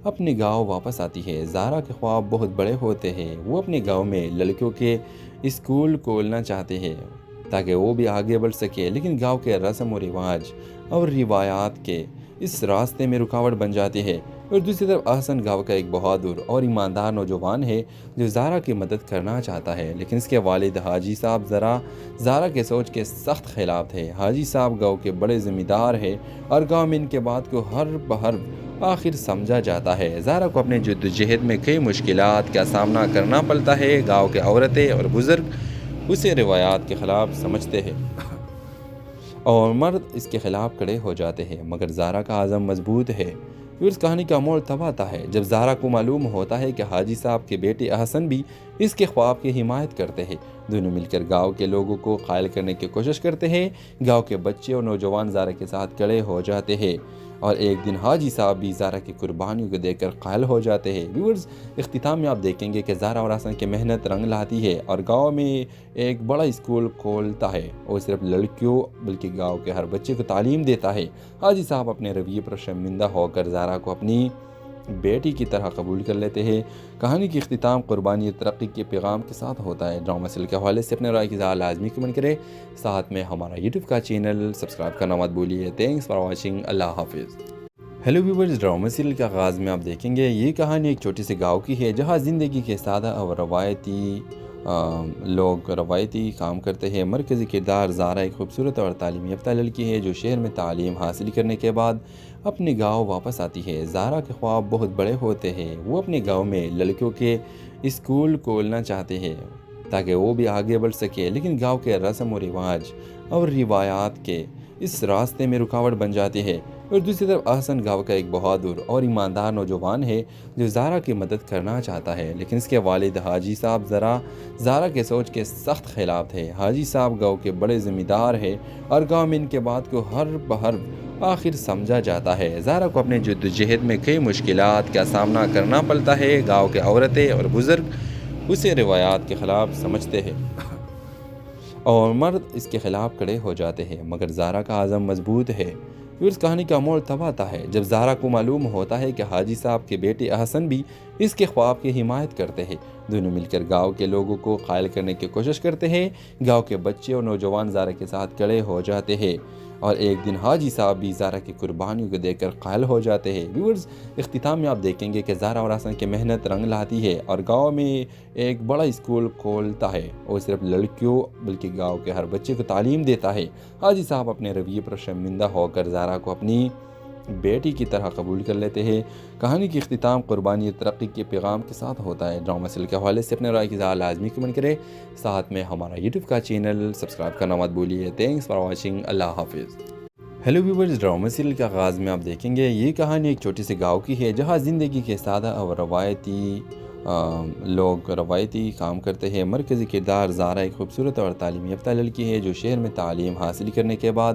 اپنے گاؤں واپس آتی ہے۔ زہرا کے خواب بہت بڑے ہوتے ہیں۔ وہ اپنے گاؤں میں لڑکیوں کے اسکول کھولنا چاہتے ہیں تاکہ وہ بھی آگے بڑھ سکے، لیکن گاؤں کے رسم و رواج اور روایات کے اس راستے میں رکاوٹ بن جاتی ہے۔ اور دوسری طرف احسن گاؤں کا ایک بہادر اور ایماندار نوجوان ہے جو زہرا کی مدد کرنا چاہتا ہے، لیکن اس کے والد حاجی صاحب زہرا کے سوچ کے سخت خلاف تھے۔ حاجی صاحب گاؤں کے بڑے ذمہ دار ہیں اور گاؤں میں ان کے بات کو ہر بحرف آخر سمجھا جاتا ہے۔ زہرا کو اپنے جدوجہد میں کئی مشکلات کا سامنا کرنا پڑتا ہے۔ گاؤں کے عورتیں اور بزرگ اسے روایات کے خلاف سمجھتے ہیں اور مرد اس کے خلاف کھڑے ہو جاتے ہیں، مگر زہرا کا عزم مضبوط ہے۔ پھر اس کہانی کا موڑ تب آتا ہے جب زہرا کو معلوم ہوتا ہے کہ حاجی صاحب کے بیٹے احسن بھی اس کے خواب کی حمایت کرتے ہیں۔ دونوں مل کر گاؤں کے لوگوں کو قائل کرنے کی کوشش کرتے ہیں۔ گاؤں کے بچے اور نوجوان زہرا کے ساتھ کھڑے ہو جاتے ہیں اور ایک دن حاجی صاحب بھی زہرا کی قربانیوں کو دیکھ کر قائل ہو جاتے ہیں۔ ویورز، اختتام میں آپ دیکھیں گے کہ زہرا اور احسن کی محنت رنگ لاتی ہے اور گاؤں میں ایک بڑا اسکول کھولتا ہے اور صرف لڑکیوں بلکہ گاؤں کے ہر بچے کو تعلیم دیتا ہے۔ حاجی صاحب اپنے رویے پر شرمندہ ہو کر زہرا کو اپنی بیٹی کی طرح قبول کر لیتے ہیں۔ کہانی کی اختتام قربانی اور ترقی کے پیغام کے ساتھ ہوتا ہے۔ ڈرامہ سیریل کے حوالے سے اپنے رائے کی اظہار لازمی کمنٹ کریں، ساتھ میں ہمارا یوٹیوب کا چینل سبسکرائب کرنا مت بھولیے۔ تھینکس فار واچنگ، اللہ حافظ۔ ہیلو ویورز، ڈرامہ سیریل کے آغاز میں آپ دیکھیں گے یہ کہانی ایک چھوٹی سی گاؤں کی ہے جہاں زندگی کے سادہ اور روایتی کام کرتے ہیں۔ مرکزی کردار زہرا ایک خوبصورت اور تعلیم یافتہ لڑکی ہے جو شہر میں تعلیم حاصل کرنے کے بعد اپنے گاؤں واپس آتی ہے۔ زہرا کے خواب بہت بڑے ہوتے ہیں۔ وہ اپنے گاؤں میں لڑکیوں کے اسکول کھولنا چاہتے ہیں تاکہ وہ بھی آگے بڑھ سکے، لیکن گاؤں کے رسم و رواج اور روایات کے اس راستے میں رکاوٹ بن جاتی ہے۔ اور دوسری طرف احسن گاؤں کا ایک بہادر اور ایماندار نوجوان ہے جو زارا کی مدد کرنا چاہتا ہے، لیکن اس کے والد حاجی صاحب زارا کے سوچ کے سخت خلاف تھے۔ حاجی صاحب گاؤں کے بڑے ذمہ دار ہیں اور گاؤں میں ان کے بات کو ہر بہر آخر سمجھا جاتا ہے۔ زارا کو اپنے جدوجہد میں کئی مشکلات کا سامنا کرنا پڑتا ہے۔ گاؤں کے عورتیں اور بزرگ اسے روایات کے خلاف سمجھتے ہیں اور مرد اس کے خلاف کھڑے ہو جاتے ہیں، مگر زارا کا عزم مضبوط ہے۔ پھر اس کہانی کا موڑ تب آتا ہے جب زارا کو معلوم ہوتا ہے کہ حاجی صاحب کے بیٹے احسن بھی اس کے خواب کی حمایت کرتے ہیں۔ دونوں مل کر گاؤں کے لوگوں کو قائل کرنے کی کوشش کرتے ہیں۔ گاؤں کے بچے اور نوجوان زارا کے ساتھ کھڑے ہو جاتے ہیں اور ایک دن حاجی صاحب بھی زارا کی قربانیوں کو دیکھ کر قائل ہو جاتے ہیں۔ ویورز، اختتام میں آپ دیکھیں گے کہ زارا اور احسن کی محنت رنگ لاتی ہے اور گاؤں میں ایک بڑا اسکول کھولتا ہے اور صرف لڑکیوں بلکہ گاؤں کے ہر بچے کو تعلیم دیتا ہے۔ حاجی صاحب اپنے رویے پر شرمندہ ہو کر زارا کو اپنی بیٹی کی طرح قبول کر لیتے ہیں۔ کہانی کی اختتام قربانی اور ترقی کے پیغام کے ساتھ ہوتا ہے۔ ڈرامہ سیریل کے حوالے سے اپنے رائے کی اظہار لازمی کمنٹ کریں، ساتھ میں ہمارا یوٹیوب کا چینل سبسکرائب کرنا مت بھولیے۔ تھینکس فار واچنگ، اللہ حافظ۔ ہیلو ویورز، ڈرامہ سیریل کے آغاز میں آپ دیکھیں گے یہ کہانی ایک چھوٹی سی گاؤں کی ہے جہاں زندگی کے سادہ اور روایتی کام کرتے ہیں۔ مرکزی کردار زارا ایک خوبصورت اور تعلیم یافتہ لڑکی ہے جو شہر میں تعلیم حاصل کرنے کے بعد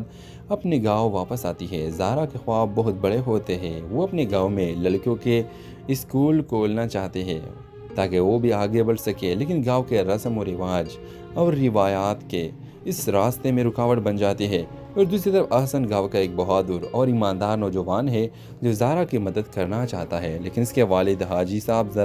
اپنے گاؤں واپس آتی ہے۔ زارا کے خواب بہت بڑے ہوتے ہیں۔ وہ اپنے گاؤں میں لڑکیوں کے اسکول کھولنا چاہتے ہیں تاکہ وہ بھی آگے بڑھ سکے، لیکن گاؤں کے رسم و رواج اور روایات کے اس راستے میں رکاوٹ بن جاتی ہے۔ اور دوسری طرف احسن گاؤں کا ایک بہادر اور ایماندار نوجوان ہے جو زارا کی مدد کرنا چاہتا ہے، لیکن اس کے والد حاجی صاحب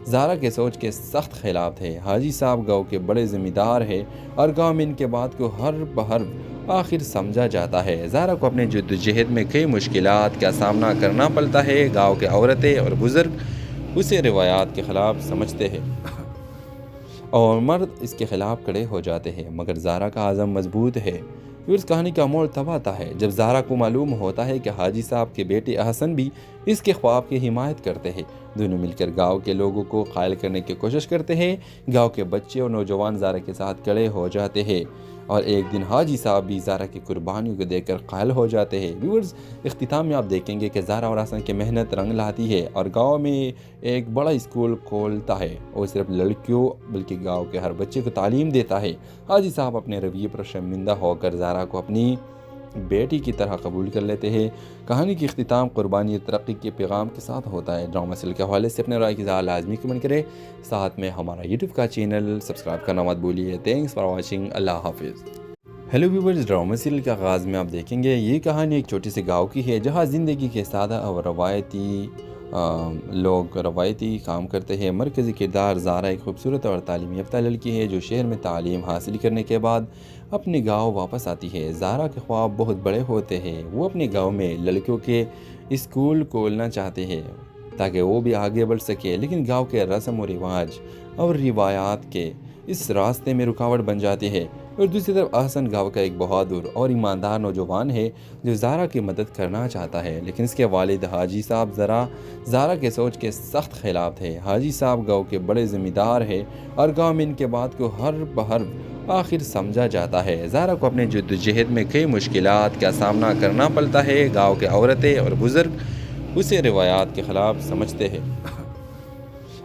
زارا کے سوچ کے سخت خلاف تھے۔ حاجی صاحب گاؤں کے بڑے ذمہ دار ہیں اور گاؤں میں ان کے بات کو ہر بہر آخر سمجھا جاتا ہے۔ زارا کو اپنے جدوجہد میں کئی مشکلات کا سامنا کرنا پڑتا ہے۔ گاؤں کے عورتیں اور بزرگ اسے روایات کے خلاف سمجھتے ہیں اور مرد اس کے خلاف کھڑے ہو جاتے ہیں، مگر زارا کا عزم مضبوط ہے۔ پھر اس کہانی کا موڑ تب آتا ہے جب زارا کو معلوم ہوتا ہے کہ حاجی صاحب کے بیٹے احسن بھی اس کے خواب کی حمایت کرتے ہیں۔ دونوں مل کر گاؤں کے لوگوں کو قائل کرنے کی کوشش کرتے ہیں۔ گاؤں کے بچے اور نوجوان زارا کے ساتھ کھڑے ہو جاتے ہیں اور ایک دن حاجی صاحب بھی زارا کی قربانیوں کو دیکھ کر قائل ہو جاتے ہیں۔ ویورز، اختتام میں آپ دیکھیں گے کہ زارا اور احسن کی محنت رنگ لاتی ہے اور گاؤں میں ایک بڑا اسکول کھولتا ہے اور صرف لڑکیوں بلکہ گاؤں کے ہر بچے کو تعلیم دیتا ہے۔ حاجی صاحب اپنے رویے پر شرمندہ ہو کر زارا کو اپنی بیٹی کی طرح قبول کر لیتے ہیں۔ کہانی کی اختتام قربانی اور ترقی کے پیغام کے ساتھ ہوتا ہے۔ ڈرامہ سیریل کے حوالے سے اپنے رائے کی اظہار لازمی کمنٹ کریں، ساتھ میں ہمارا یوٹیوب کا چینل سبسکرائب کرنا مت بھولیے۔ تھینکس فار واچنگ، اللہ حافظ۔ ہیلو ویورز، ڈرامہ سیریل کے آغاز میں آپ دیکھیں گے یہ کہانی ایک چھوٹی سی گاؤں کی ہے جہاں زندگی کے سادہ اور روایتی کام کرتے ہیں۔ مرکزی کردار زارا ایک خوبصورت اور تعلیم یافتہ لڑکی ہے جو شہر میں تعلیم حاصل کرنے کے بعد اپنے گاؤں واپس آتی ہے۔ زارا کے خواب بہت بڑے ہوتے ہیں۔ وہ اپنے گاؤں میں لڑکیوں کے اسکول کھولنا چاہتے ہیں تاکہ وہ بھی آگے بڑھ سکے، لیکن گاؤں کے رسم و رواج اور روایات کے اس راستے میں رکاوٹ بن جاتی ہے۔ اور دوسری طرف احسن گاؤں کا ایک بہادر اور ایماندار نوجوان ہے جو زارا کی مدد کرنا چاہتا ہے، لیکن اس کے والد حاجی صاحب زارا کے سوچ کے سخت خلاف تھے۔ حاجی صاحب گاؤں کے بڑے ذمہ دار ہیں اور گاؤں میں ان کے بات کو ہر بہر آخر سمجھا جاتا ہے۔ زارا کو اپنے جدوجہد میں کئی مشکلات کا سامنا کرنا پڑتا ہے۔ گاؤں کے عورتیں اور بزرگ اسے روایات کے خلاف سمجھتے ہیں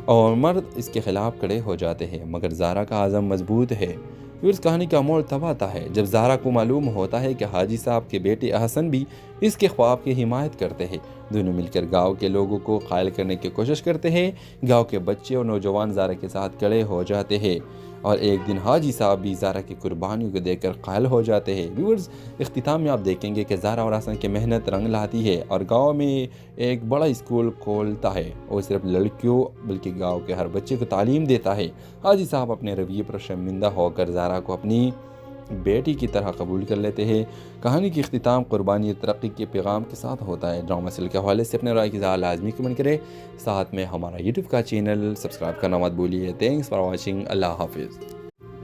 اور مرد اس کے خلاف کھڑے ہو جاتے ہیں، مگر زارا کا عزم مضبوط ہے۔ پھر اس کہانی کا موڑ تب آتا ہے جب زارا کو معلوم ہوتا ہے کہ حاجی صاحب کے بیٹے احسن بھی اس کے خواب کی حمایت کرتے ہیں۔ دونوں مل کر گاؤں کے لوگوں کو قائل کرنے کی کوشش کرتے ہیں۔ گاؤں کے بچے اور نوجوان زارا کے ساتھ کھڑے ہو جاتے ہیں اور ایک دن حاجی صاحب بھی زارا کی قربانیوں کو دیکھ کر قائل ہو جاتے ہیں۔ ویورز، اختتام میں آپ دیکھیں گے کہ زارا اور احسن کی محنت رنگ لاتی ہے اور گاؤں میں ایک بڑا اسکول کھولتا ہے اور صرف لڑکیوں بلکہ گاؤں کے ہر بچے کو تعلیم دیتا ہے۔ حاجی صاحب اپنے رویے پر شرمندہ ہو کر زارا کو اپنی بیٹی کی طرح قبول کر لیتے ہیں۔ کہانی کی اختتام قربانی اور ترقی کے پیغام کے ساتھ ہوتا ہے۔ ڈرامہ سیریل کے حوالے سے اپنے رائے کی اظہار لازمی کمنٹ کریں، ساتھ میں ہمارا یوٹیوب کا چینل سبسکرائب کرنا مت بھولیے۔ تھینکس فار واچنگ، اللہ حافظ۔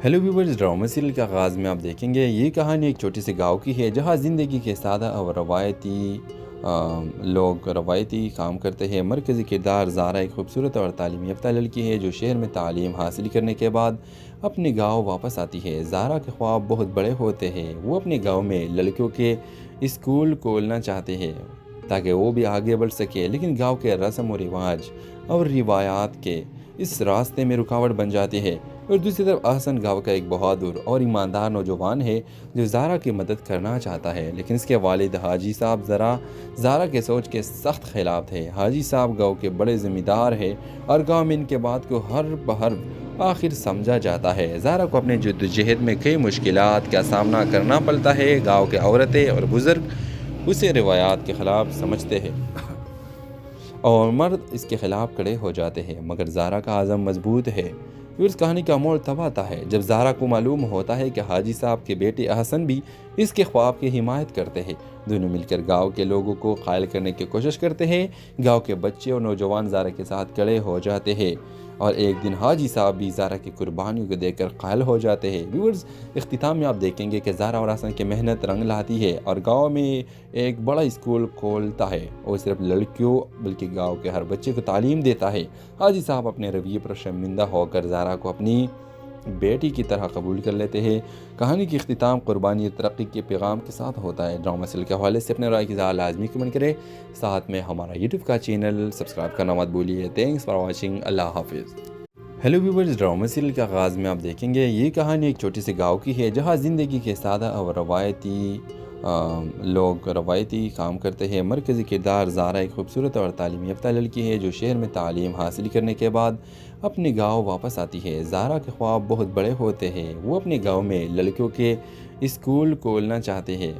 ہیلو ویورز، ڈرامہ سیریل کے آغاز میں آپ دیکھیں گے یہ کہانی ایک چھوٹی سی گاؤں کی ہے جہاں زندگی کے سادہ اور روایتی کام کرتے ہیں۔ مرکزی کردار زارا ایک خوبصورت اور تعلیم یافتہ لڑکی ہے جو شہر میں تعلیم حاصل کرنے کے بعد اپنے گاؤں واپس آتی ہے۔ زارا کے خواب بہت بڑے ہوتے ہیں۔ وہ اپنے گاؤں میں لڑکیوں کے اسکول کھولنا چاہتے ہیں تاکہ وہ بھی آگے بڑھ سکے، لیکن گاؤں کے رسم و رواج اور روایات کے اس راستے میں رکاوٹ بن جاتی ہے۔ اور دوسری طرف احسن گاؤں کا ایک بہادر اور ایماندار نوجوان ہے جو زارا کی مدد کرنا چاہتا ہے، لیکن اس کے والد حاجی صاحب زارا کے سوچ کے سخت خلاف تھے۔ حاجی صاحب گاؤں کے بڑے ذمہ دار ہیں اور گاؤں میں ان کے بات کو ہر بہر آخر سمجھا جاتا ہے۔ زارا کو اپنے جدوجہد میں کئی مشکلات کا سامنا کرنا پڑتا ہے۔ گاؤں کے عورتیں اور بزرگ اسے روایات کے خلاف سمجھتے ہیں اور مرد اس کے خلاف کھڑے ہو جاتے ہیں، مگر زارا کا عزم مضبوط ہے۔ پھر اس کہانی کا موڑ تب آتا ہے جب زارا کو معلوم ہوتا ہے کہ حاجی صاحب کے بیٹے احسن بھی اس کے خواب کی حمایت کرتے ہیں۔ دونوں مل کر گاؤں کے لوگوں کو قائل کرنے کی کوشش کرتے ہیں۔ گاؤں کے بچے اور نوجوان زارا کے ساتھ کھڑے ہو جاتے ہیں اور ایک دن حاجی صاحب بھی زارا کی قربانیوں کو دیکھ کر قائل ہو جاتے ہیں۔ ویورز، اختتام میں آپ دیکھیں گے کہ زارا اور احسن کی محنت رنگ لاتی ہے اور گاؤں میں ایک بڑا اسکول کھولتا ہے اور صرف لڑکیوں بلکہ گاؤں کے ہر بچے کو تعلیم دیتا ہے۔ حاجی صاحب اپنے رویے پر شرمندہ ہو کر زارا کو اپنی بیٹی کی طرح قبول کر لیتے ہیں۔ کہانی کی اختتام قربانی اور ترقی کے پیغام کے ساتھ ہوتا ہے۔ ڈرامہ سیریل کے حوالے سے اپنے رائے کی اظہار لازمی کمنٹ کریں، ساتھ میں ہمارا یوٹیوب کا چینل سبسکرائب کرنا مت بھولیے۔ تھینکس فار واچنگ، اللہ حافظ۔ ہیلو ویورز، ڈرامہ سیریل کے آغاز میں آپ دیکھیں گے یہ کہانی ایک چھوٹی سی گاؤں کی ہے جہاں زندگی کے سادہ اور روایتی کام کرتے ہیں۔ مرکزی کردار زارا ایک خوبصورت اور تعلیم یافتہ لڑکی ہے جو شہر میں تعلیم حاصل کرنے کے بعد اپنے گاؤں واپس آتی ہے۔ زارا کے خواب بہت بڑے ہوتے ہیں۔ وہ اپنے گاؤں میں لڑکیوں کے اسکول کھولنا چاہتے ہیں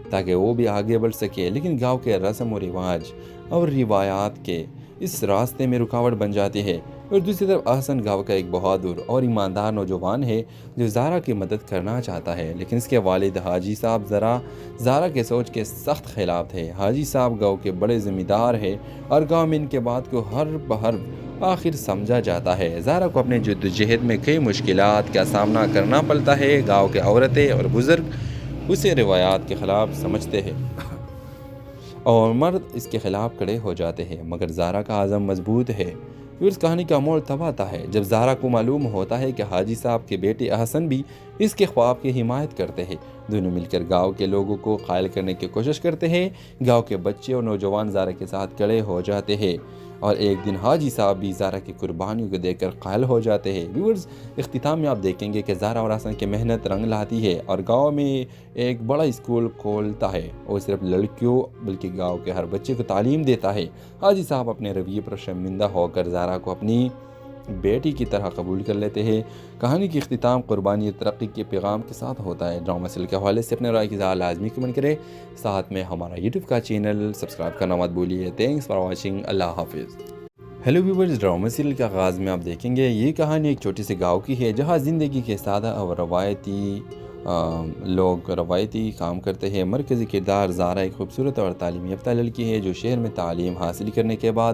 تاکہ وہ بھی آگے بڑھ سکے، لیکن گاؤں کے رسم و رواج اور روایات کے اس راستے میں رکاوٹ بن جاتی ہے۔ اور دوسری طرف احسن گاؤں کا ایک بہادر اور ایماندار نوجوان ہے جو زارا کی مدد کرنا چاہتا ہے، لیکن اس کے والد حاجی صاحب زارا کے سوچ کے سخت خلاف تھے۔ حاجی صاحب گاؤں کے بڑے ذمہ دار ہیں اور گاؤں میں ان کے بات کو ہر بہر آخر سمجھا جاتا ہے۔ زارا کو اپنے جدوجہد میں کئی مشکلات کا سامنا کرنا پڑتا ہے۔ گاؤں کے عورتیں اور بزرگ اسے روایات کے خلاف سمجھتے ہیں اور مرد اس کے خلاف کھڑے ہو جاتے ہیں، مگر زارا کا عزم مضبوط ہے۔ پھر اس کہانی کا موڑ تب آتا ہے جب زارا کو معلوم ہوتا ہے کہ حاجی صاحب کے بیٹے احسن بھی اس کے خواب کی حمایت کرتے ہیں۔ دونوں مل کر گاؤں کے لوگوں کو قائل کرنے کی کوشش کرتے ہیں۔ گاؤں کے بچے اور نوجوان زارا کے ساتھ کھڑے ہو جاتے ہیں اور ایک دن حاجی صاحب بھی زارا کی قربانیوں کو دیکھ کر قائل ہو جاتے ہیں۔ ویورز، اختتام میں آپ دیکھیں گے کہ زارا اور احسن کی محنت رنگ لاتی ہے اور گاؤں میں ایک بڑا اسکول کھولتا ہے اور صرف لڑکیوں بلکہ گاؤں کے ہر بچے کو تعلیم دیتا ہے۔ حاجی صاحب اپنے رویے پر شرمندہ ہو کر زارا کو اپنی بیٹی کی طرح قبول کر لیتے ہیں۔ کہانی کی اختتام قربانی اور ترقی کے پیغام کے ساتھ ہوتا ہے۔ ڈرامہ سیریل کے حوالے سے اپنے رائے کی اظہار لازمی کمنٹ کریں، ساتھ میں ہمارا یوٹیوب کا چینل سبسکرائب کرنا مت بھولیے۔ تھینکس فار واچنگ، اللہ حافظ۔ ہیلو ویورز، ڈرامہ سیریل کے آغاز میں آپ دیکھیں گے یہ کہانی ایک چھوٹی سی گاؤں کی ہے جہاں زندگی کے سادہ اور روایتی کام کرتے ہیں۔ مرکزی کردار زارا ایک خوبصورت اور تعلیم یافتہ لڑکی ہے جو شہر میں تعلیم حاصل کرنے کے بعد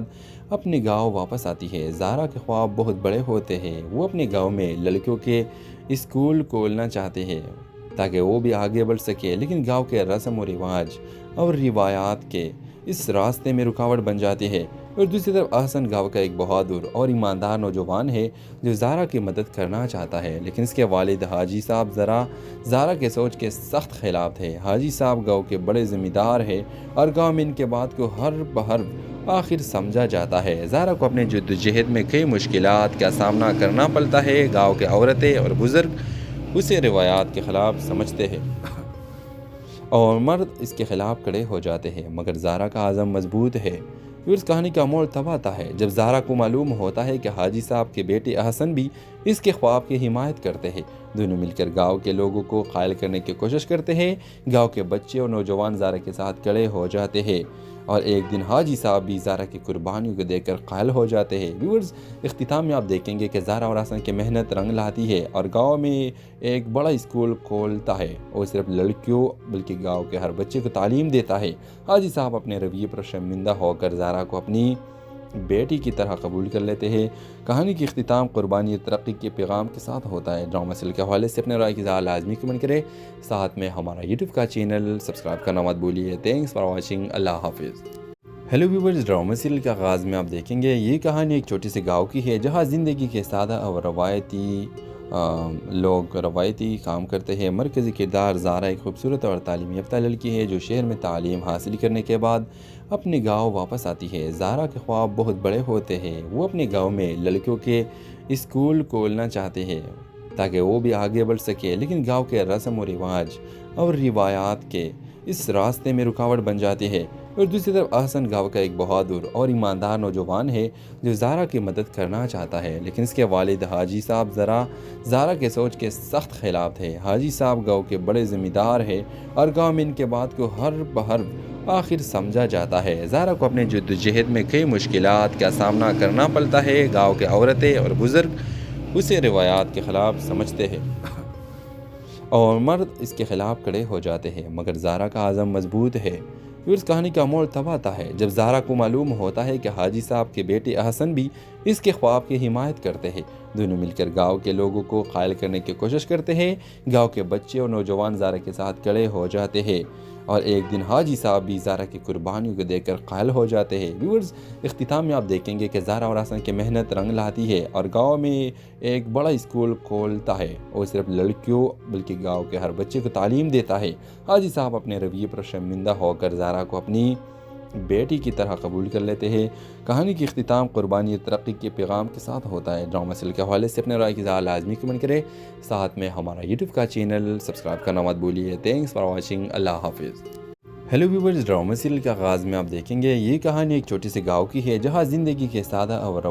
اپنے گاؤں واپس آتی ہے۔ زارا کے خواب بہت بڑے ہوتے ہیں۔ وہ اپنے گاؤں میں لڑکیوں کے اسکول کھولنا چاہتے ہیں تاکہ وہ بھی آگے بڑھ سکے، لیکن گاؤں کے رسم و رواج اور روایات کے اس راستے میں رکاوٹ بن جاتی ہے۔ اور دوسری طرف احسن گاؤں کا ایک بہادر اور ایماندار نوجوان ہے جو زارا کی مدد کرنا چاہتا ہے، لیکن اس کے والد حاجی صاحب زارا کے سوچ کے سخت خلاف تھے۔ حاجی صاحب گاؤں کے بڑے ذمہ دار ہیں اور گاؤں میں ان کے بات کو ہر بہر آخر سمجھا جاتا ہے۔ زارا کو اپنے جدوجہد میں کئی مشکلات کا سامنا کرنا پڑتا ہے۔ گاؤں کے عورتیں اور بزرگ اسے روایات کے خلاف سمجھتے ہیں اور مرد اس کے خلاف کھڑے ہو جاتے ہیں، مگر زارا کا عزم مضبوط ہے۔ پھر اس کہانی کا موڑ تب آتا ہے جب زارا کو معلوم ہوتا ہے کہ حاجی صاحب کے بیٹے احسن بھی اس کے خواب کی حمایت کرتے ہیں۔ دونوں مل کر گاؤں کے لوگوں کو قائل کرنے کی کوشش کرتے ہیں۔ گاؤں کے بچے اور نوجوان زارا کے ساتھ کھڑے ہو جاتے ہیں اور ایک دن حاجی صاحب بھی زارا کی قربانیوں کو دیکھ کر قائل ہو جاتے ہیں۔ ویورز، اختتام میں آپ دیکھیں گے کہ زارا اور احسن کی محنت رنگ لاتی ہے اور گاؤں میں ایک بڑا اسکول کھولتا ہے اور صرف لڑکیوں بلکہ گاؤں کے ہر بچے کو تعلیم دیتا ہے۔ حاجی صاحب اپنے رویے پر شرمندہ ہو کر زارا کو اپنی بیٹی کی طرح قبول کر لیتے ہیں۔ کہانی کی اختتام قربانی اور ترقی کے پیغام کے ساتھ ہوتا ہے۔ ڈرامہ سیریل کے حوالے سے اپنے رائے کی اظہار لازمی کمنٹ کریں، ساتھ میں ہمارا یوٹیوب کا چینل سبسکرائب کرنا مت بھولیے۔ تھینکس فار واچنگ، اللہ حافظ۔ ہیلو ویورز، ڈرامہ سیریل کے آغاز میں آپ دیکھیں گے یہ کہانی ایک چھوٹی سی گاؤں کی ہے جہاں زندگی کے سادہ اور لوگ روایتی کام کرتے ہیں۔ مرکزی کردار زارا ایک خوبصورت اور تعلیم یافتہ لڑکی ہے جو شہر میں تعلیم حاصل کرنے کے بعد اپنے گاؤں واپس آتی ہے۔ زارا کے خواب بہت بڑے ہوتے ہیں۔ وہ اپنے گاؤں میں لڑکیوں کے اسکول کھولنا چاہتے ہیں تاکہ وہ بھی آگے بڑھ سکے، لیکن گاؤں کے رسم و رواج اور روایات کے اس راستے میں رکاوٹ بن جاتی ہے۔ اور دوسری طرف احسن گاؤں کا ایک بہادر اور ایماندار نوجوان ہے جو زارا کی مدد کرنا چاہتا ہے، لیکن اس کے والد حاجی صاحب زارا کے سوچ کے سخت خلاف تھے۔ حاجی صاحب گاؤں کے بڑے ذمہ دار ہیں اور گاؤں میں ان کے بات کو ہر بہر آخر سمجھا جاتا ہے۔ زارا کو اپنے جدوجہد میں کئی مشکلات کا سامنا کرنا پڑتا ہے۔ گاؤں کے عورتیں اور بزرگ اسے روایات کے خلاف سمجھتے ہیں اور مرد اس کے خلاف کھڑے ہو جاتے ہیں، مگر زارا کا عزم مضبوط ہے۔ پھر اس کہانی کا موڑ تب آتا ہے جب زارا کو معلوم ہوتا ہے کہ حاجی صاحب کے بیٹے احسن بھی اس کے خواب کی حمایت کرتے ہیں۔ دونوں مل کر گاؤں کے لوگوں کو قائل کرنے کی کوشش کرتے ہیں۔ گاؤں کے بچے اور نوجوان زارا کے ساتھ کھڑے ہو جاتے ہیں اور ایک دن حاجی صاحب بھی زارا کی قربانیوں کو دیکھ کر قائل ہو جاتے ہیں۔ ویورز، اختتام میں آپ دیکھیں گے کہ زارا اور احسن کی محنت رنگ لاتی ہے اور گاؤں میں ایک بڑا اسکول کھولتا ہے اور صرف لڑکیوں بلکہ گاؤں کے ہر بچے کو تعلیم دیتا ہے۔ حاجی صاحب اپنے رویے پر شرمندہ ہو کر زارا کو اپنی بیٹی کی طرح قبول کر لیتے ہیں۔ کہانی کی اختتام قربانی اور ترقی کے پیغام کے ساتھ ہوتا ہے۔ ڈرامہ سیریل کے حوالے سے اپنے رائے کی اظہار لازمی کمنٹ کریں، ساتھ میں ہمارا یوٹیوب کا چینل سبسکرائب کرنا مت بھولیے۔ Thanks for watching. اللہ حافظ۔ ہیلو ویورز، ڈرامہ سیریل کے آغاز میں آپ دیکھیں گے یہ کہانی ایک چھوٹی سی گاؤں کی ہے جہاں زندگی کے سادہ اور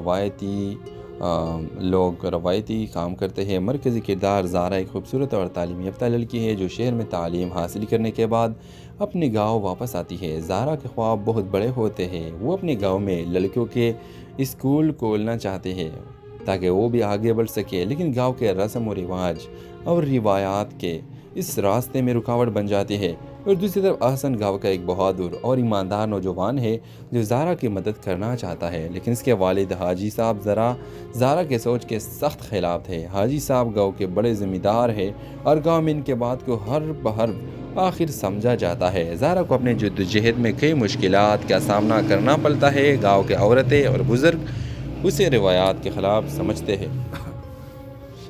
لوگ روایتی کام کرتے ہیں۔ مرکزی کردار زارا ایک خوبصورت اور تعلیم یافتہ لڑکی ہے جو شہر میں تعلیم حاصل کرنے کے بعد اپنے گاؤں واپس آتی ہے۔ زارا کے خواب بہت بڑے ہوتے ہیں۔ وہ اپنے گاؤں میں لڑکیوں کے اسکول کھولنا چاہتے ہیں تاکہ وہ بھی آگے بڑھ سکے، لیکن گاؤں کے رسم و رواج اور روایات کے اس راستے میں رکاوٹ بن جاتی ہے۔ اور دوسری طرف احسن گاؤں کا ایک بہادر اور ایماندار نوجوان ہے جو زارا کی مدد کرنا چاہتا ہے، لیکن اس کے والد حاجی صاحب زارا کے سوچ کے سخت خلاف تھے۔ حاجی صاحب گاؤں کے بڑے ذمہ دار ہیں اور گاؤں میں ان کے بات کو ہر بہر آخر سمجھا جاتا ہے۔ زارا کو اپنے جدوجہد میں کئی مشکلات کا سامنا کرنا پڑتا ہے۔ گاؤں کے عورتیں اور بزرگ اسے روایات کے خلاف سمجھتے ہیں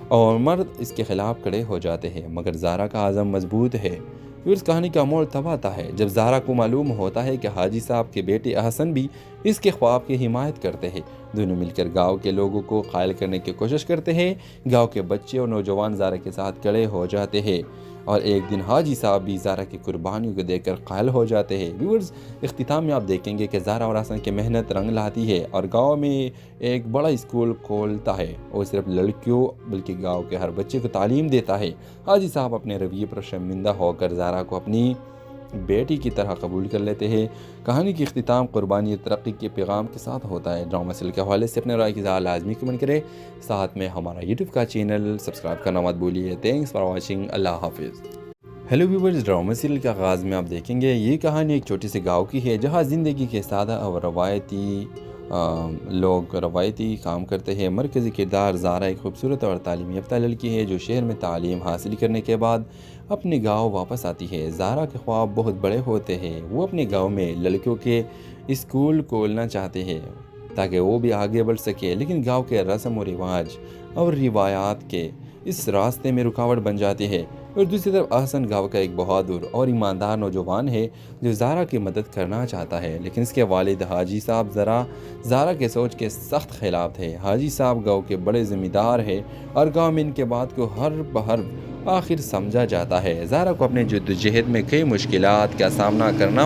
اور مرد اس کے خلاف کھڑے ہو جاتے ہیں، مگر زارا کا عزم مضبوط ہے۔ پھر اس کہانی کا موڑ تب آتا ہے جب زارا کو معلوم ہوتا ہے کہ حاجی صاحب کے بیٹے احسن بھی اس کے خواب کی حمایت کرتے ہیں۔ دونوں مل کر گاؤں کے لوگوں کو قائل کرنے کی کوشش کرتے ہیں۔ گاؤں کے بچے اور نوجوان زارا کے ساتھ کھڑے ہو جاتے ہیں اور ایک دن حاجی صاحب بھی زارا کی قربانیوں کو دیکھ کر قائل ہو جاتے ہیں۔ ویورز، اختتام میں آپ دیکھیں گے کہ زارا اور احسن کی محنت رنگ لاتی ہے اور گاؤں میں ایک بڑا اسکول کھولتا ہے اور صرف لڑکیوں بلکہ گاؤں کے ہر بچے کو تعلیم دیتا ہے۔ حاجی صاحب اپنے رویے پر شرمندہ ہو کر زارا کو اپنی بیٹی کی طرح قبول کر لیتے ہیں۔ کہانی کی اختتام قربانی اور ترقی کے پیغام کے ساتھ ہوتا ہے۔ ڈرامہ سیریل کے حوالے سے اپنے رائے کی اظہار لازمی کمنٹ کریں، ساتھ میں ہمارا یوٹیوب کا چینل سبسکرائب کرنا مت بھولیے۔ Thanks for watching. اللہ حافظ۔ ہیلو ویورز، ڈرامہ سیریل کے آغاز میں آپ دیکھیں گے یہ کہانی ایک چھوٹی سی گاؤں کی ہے جہاں زندگی کے سادہ اور لوگ روایتی کام کرتے ہیں۔ مرکزی کردار زارا ایک خوبصورت اور تعلیم یافتہ لڑکی ہے جو شہر میں تعلیم حاصل کرنے کے بعد اپنے گاؤں واپس آتی ہے۔ زارا کے خواب بہت بڑے ہوتے ہیں۔ وہ اپنے گاؤں میں لڑکیوں کے اسکول کھولنا چاہتے ہیں تاکہ وہ بھی آگے بڑھ سکے، لیکن گاؤں کے رسم و رواج اور روایات کے اس راستے میں رکاوٹ بن جاتی ہے۔ اور دوسری طرف احسن گاؤں کا ایک بہادر اور ایماندار نوجوان ہے جو زارا کی مدد کرنا چاہتا ہے، لیکن اس کے والد حاجی صاحب زارا کے سوچ کے سخت خلاف تھے۔ حاجی صاحب گاؤں کے بڑے ذمہ دار ہیں اور گاؤں میں ان کے بات کو ہر بہر آخر سمجھا جاتا ہے۔ زارا کو اپنے جدوجہد میں کئی مشکلات کا سامنا کرنا